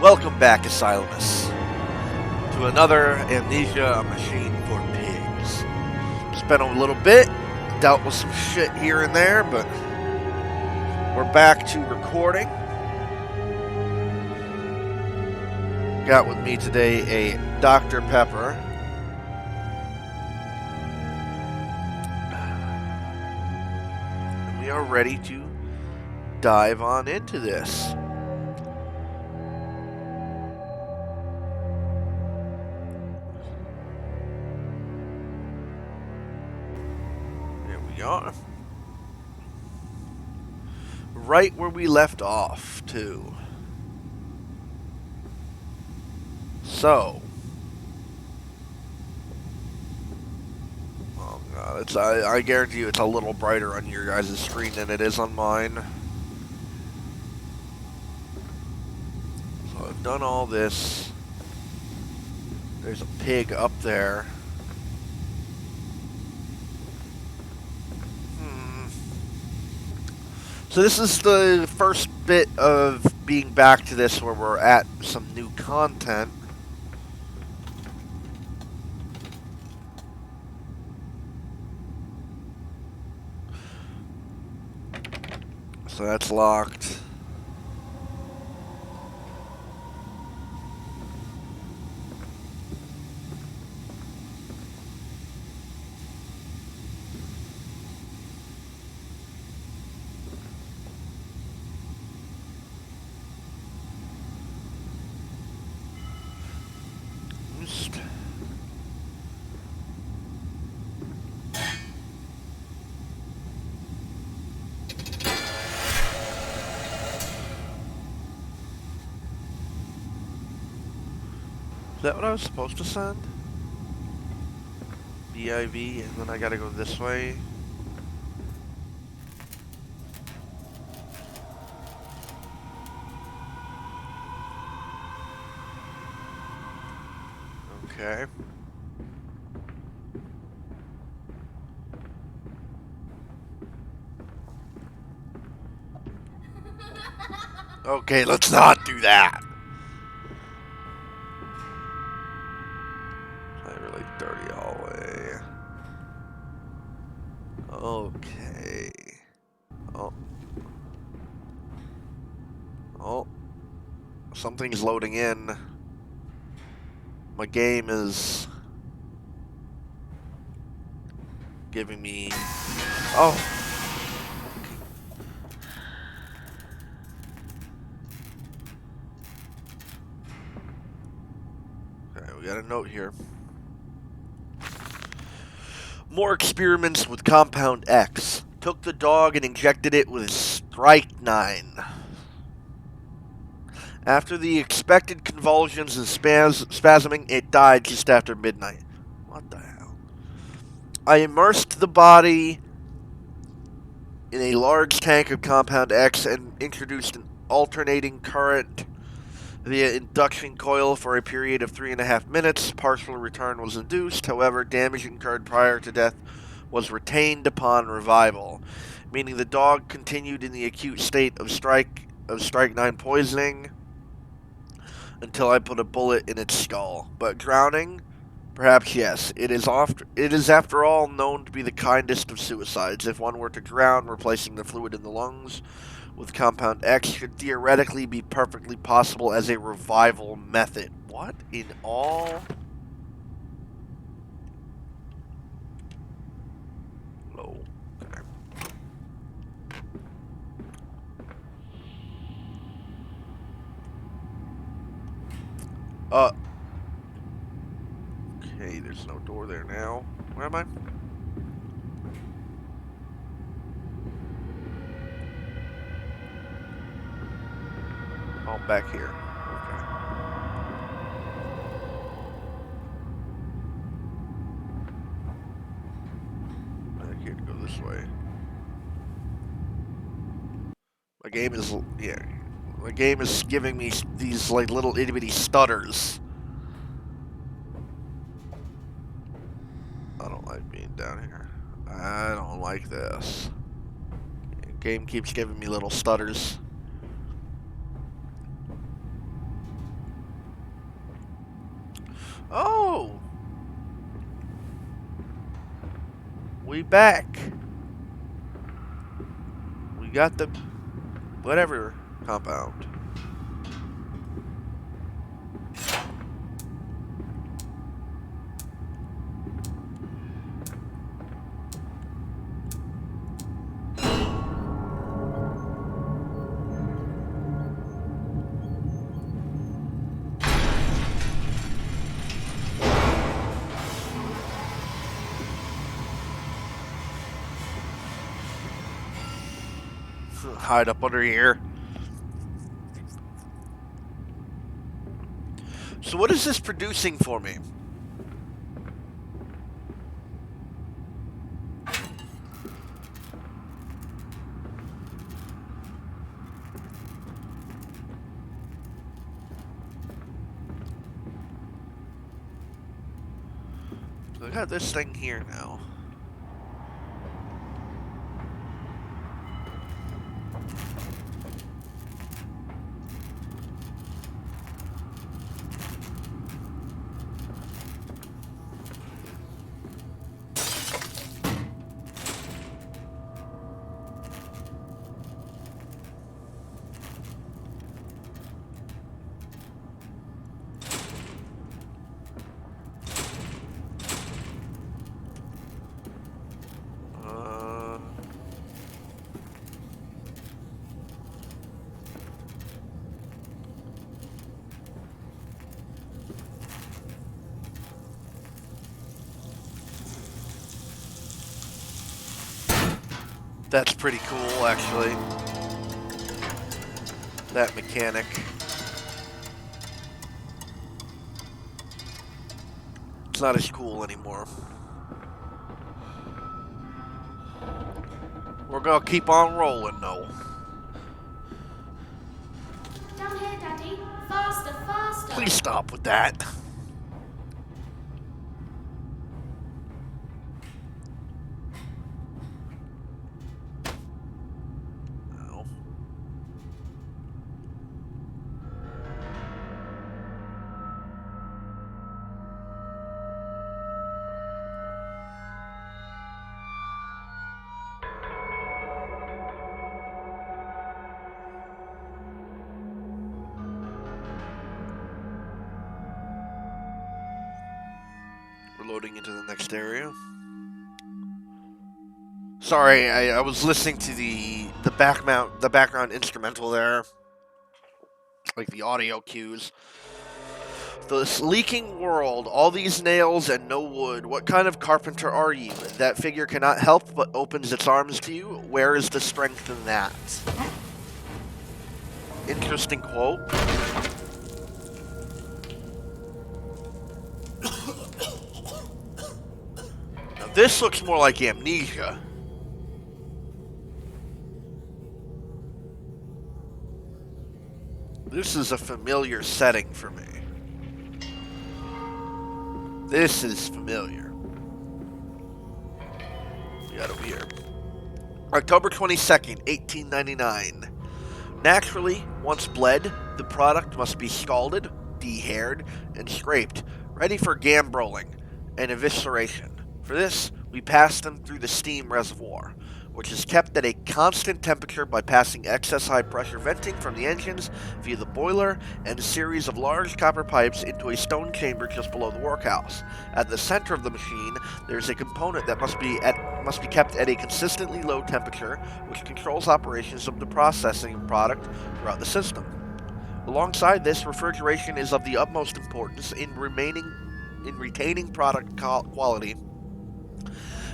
Welcome back, Asylumists, to another Amnesia A Machine for pigs. It's been a little bit, dealt with some shit here and there, but we're back to recording. Got with me today a Dr. Pepper. And we are ready to dive on into this. Here we are. Right where we left off, too. So, oh god, I guarantee you it's a little brighter on your guys' screen than it is on mine. So I've done all this. There's a pig up there. So this is the first bit of being back to this where we're at some new content. So that's locked. Is that what I was supposed to send? BIV, and then I gotta go this way. Okay. Okay, let's not do that. Really dirty hallway. Okay. Oh. Oh. Something's loading in. My game is giving me... Oh. Okay, we got a note here. More experiments with Compound X. Took the dog and injected it with strychnine. After the expected convulsions and spasming, it died just after midnight. What the hell? I immersed the body in a large tank of Compound X and introduced an alternating current via induction coil for a period of 3.5 minutes. Partial return was induced. However, damage incurred prior to death was retained upon revival, meaning the dog continued in the acute state of strychnine poisoning until I put a bullet in its skull. But drowning? Perhaps yes. It is after all known to be the kindest of suicides. If one were to drown, replacing the fluid in the lungs with Compound X should theoretically be perfectly possible as a revival method. What in all? Oh, okay. Okay, there's no door there now. Where am I? Oh, back here. Okay. Back here to go this way. My game is, yeah. My game is giving me these, like, little itty-bitty stutters. I don't like being down here. I don't like this. The game keeps giving me little stutters. Oh! We back. We got the whatever compound. Hide up under here. So what is this producing for me? So I got this thing here now. That's pretty cool, actually. That mechanic. It's not as cool anymore. We're gonna keep on rolling, though. Down here, Daddy. Faster, faster. Please stop with that. No. We're loading into the next area. Sorry, I was listening to the background instrumental there, like the audio cues. This leaking world, all these nails and no wood. What kind of carpenter are you? That figure cannot help but opens its arms to you. Where is the strength in that? Interesting quote. Now this looks more like Amnesia. This is a familiar setting for me. This is familiar. We got over here. October 22nd, 1899. Naturally, once bled, the product must be scalded, de-haired, and scraped, ready for gambroling and evisceration. For this, we pass them through the steam reservoir, which is kept at a constant temperature by passing excess high-pressure venting from the engines via the boiler and a series of large copper pipes into a stone chamber just below the workhouse. At the center of the machine, there is a component that must be kept at a consistently low temperature, which controls operations of the processing of product throughout the system. Alongside this, refrigeration is of the utmost importance in retaining product quality,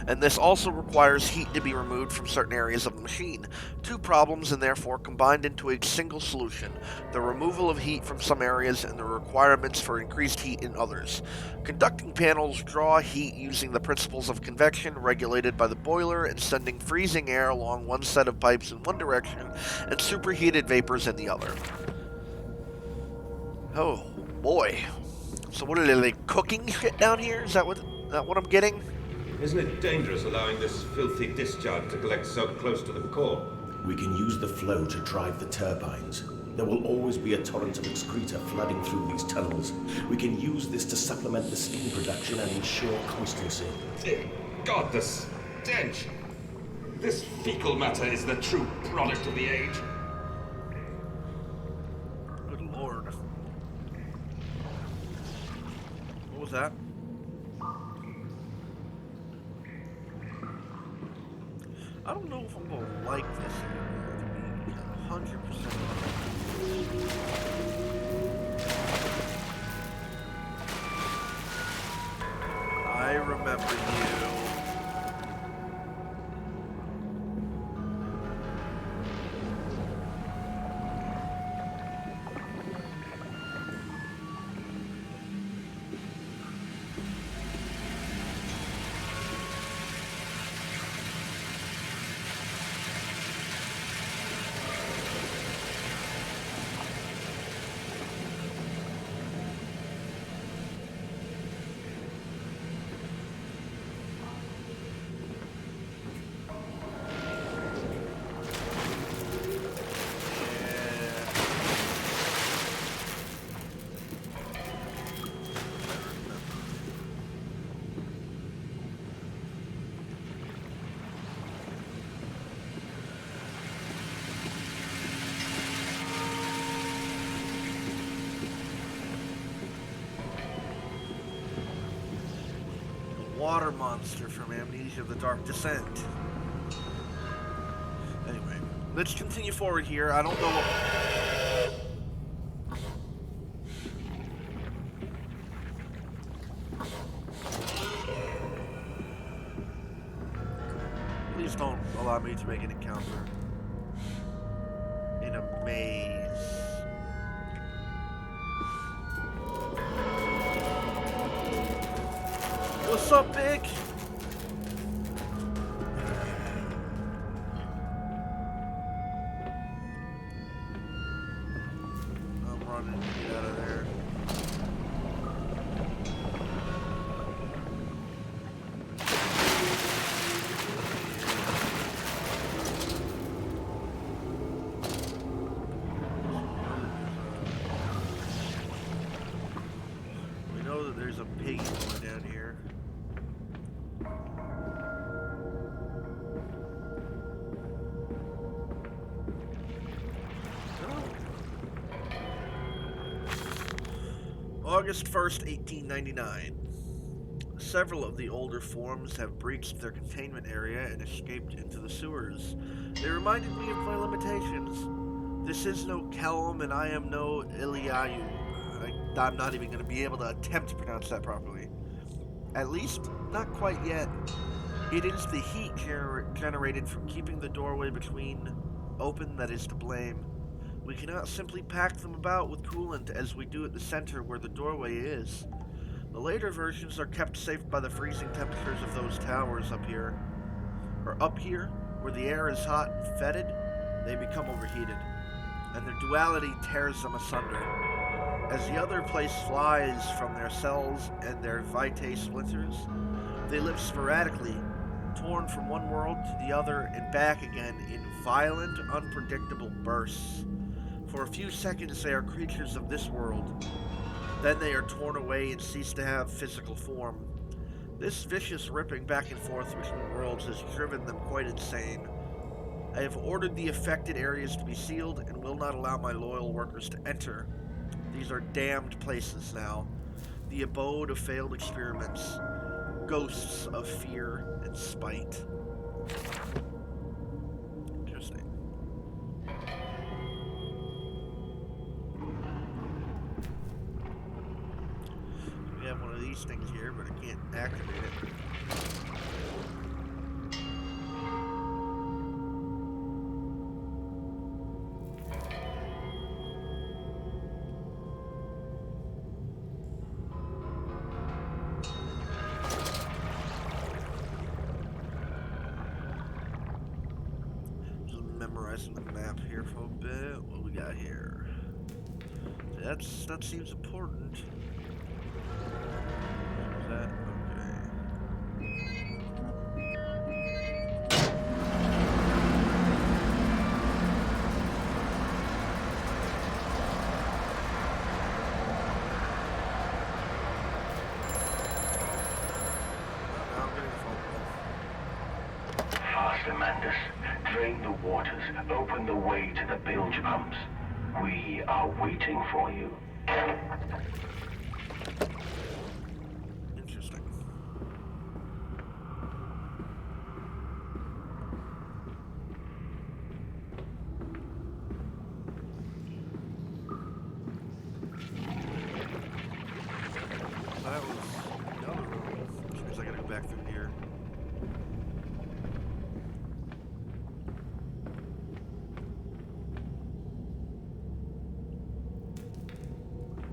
and this also requires heat to be removed from certain areas of the machine. Two problems and therefore combined into a single solution: the removal of heat from some areas and the requirements for increased heat in others. Conducting panels draw heat using the principles of convection regulated by the boiler and sending freezing air along one set of pipes in one direction and superheated vapors in the other. Oh boy. So what are they cooking shit down here? Is that what I'm getting? Isn't it dangerous allowing this filthy discharge to collect so close to the core? We can use the flow to drive the turbines. There will always be a torrent of excreta flooding through these tunnels. We can use this to supplement the steam production and ensure constancy. Dear God, the stench! This fecal matter is the true product of the age. Good lord. What was that? I don't know if I'm gonna like this area, to be 100% I remember you. Water monster from Amnesia The Dark Descent. Anyway, let's continue forward here. I don't know what... Please don't allow me to make an encounter in a maze. What's up, Big? I'm running to get out of there. We know that there's a pig going down here. August 1st, 1899. Several of the older forms have breached their containment area and escaped into the sewers. They reminded me of my limitations. This is no Kelm and I am no Iliayu. I'm not even going to be able to attempt to pronounce that properly. At least, not quite yet. It is the heat generated from keeping the doorway between open that is to blame. We cannot simply pack them about with coolant as we do at the center where the doorway is. The later versions are kept safe by the freezing temperatures of those towers up here. Or up here, where the air is hot and fetid, they become overheated, and their duality tears them asunder. As the other place flies from their cells and their vitae splinters, they live sporadically, torn from one world to the other and back again in violent, unpredictable bursts. For a few seconds they are creatures of this world. Then they are torn away and cease to have physical form. This vicious ripping back and forth between worlds has driven them quite insane. I have ordered the affected areas to be sealed and will not allow my loyal workers to enter. These are damned places now, the abode of failed experiments, ghosts of fear and spite. Interesting. We have one of these things here, but I can't activate it. Memorizing the map here for a bit. What we got here? That seems important. Is that okay? Amandus. Drain the waters. Open the way to the bilge pumps. We are waiting for you. Interesting. That was another room, which means I gotta go back through here.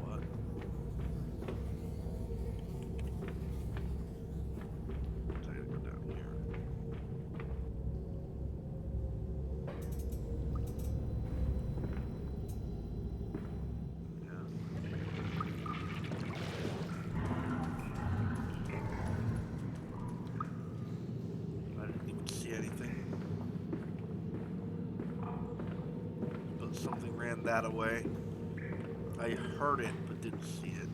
What? So I gotta go down here. Yeah. I didn't even see anything. But something ran that away. I heard it, but didn't see it.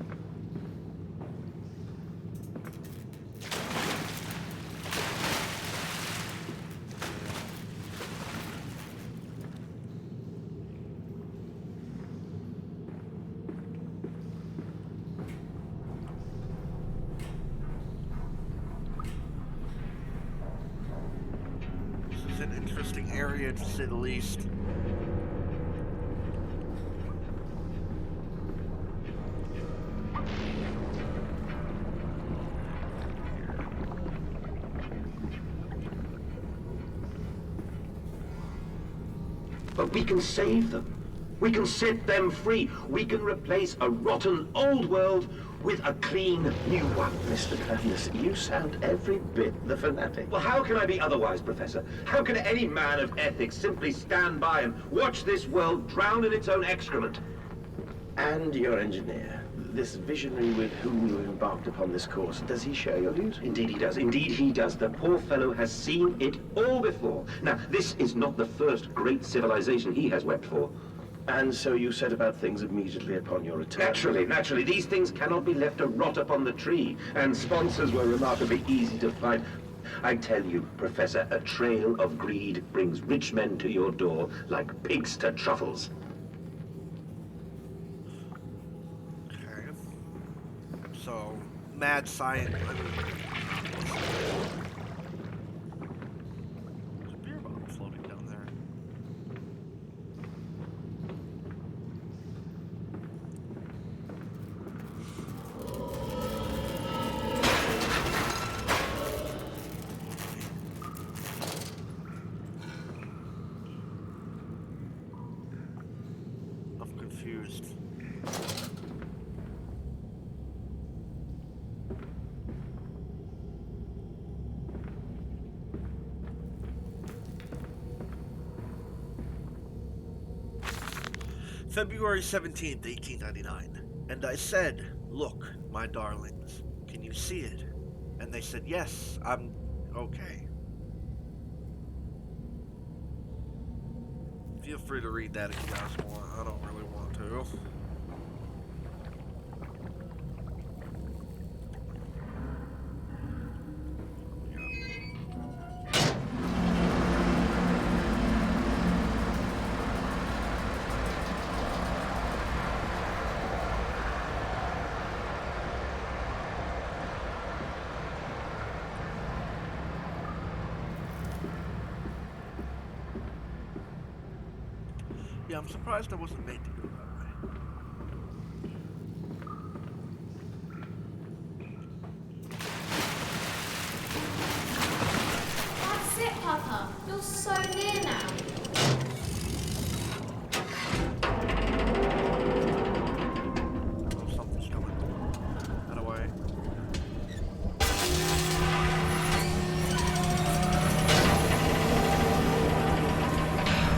This is an interesting area, to say the least. But we can save them. We can set them free. We can replace a rotten old world with a clean new one. Mr. Cadmus, you sound every bit the fanatic. Well, how can I be otherwise, Professor? How can any man of ethics simply stand by and watch this world drown in its own excrement? And your engineer, this visionary with whom you embarked upon this course, does he share your views? Indeed he does. Indeed he does. The poor fellow has seen it all before. Now, this is not the first great civilization he has wept for. And so you set about things immediately upon your return? Naturally. These things cannot be left to rot upon the tree. And sponsors were remarkably easy to find. I tell you, Professor, a trail of greed brings rich men to your door like pigs to truffles. Okay. So, mad science. There's a beer bottle floating down there. I'm confused. February 17th, 1899. And I said, "Look, my darlings, can you see it?" And they said, "Yes, I'm okay." Feel free to read that if you guys want. I don't really want to. Yeah, I'm surprised I wasn't made to go that way. That's it, Papa. You're so near now. Oh, something's coming. That away.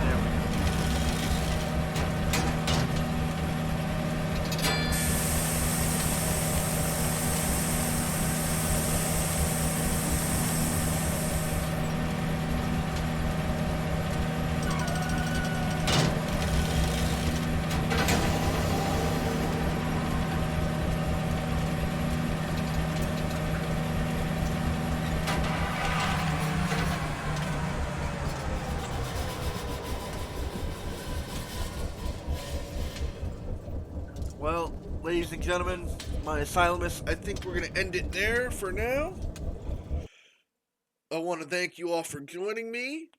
There we go. ladies and gentlemen, my Asylumists, I think we're going to end it there for now. I want to thank you all for joining me.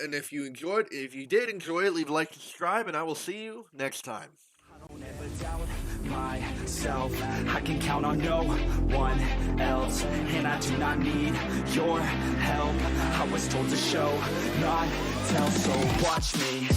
And if you did enjoy it, leave a like and subscribe, and I will see you next time. Don't ever doubt myself. I can count on no one else, and I do not need your help. I was told to show, not tell, so watch me.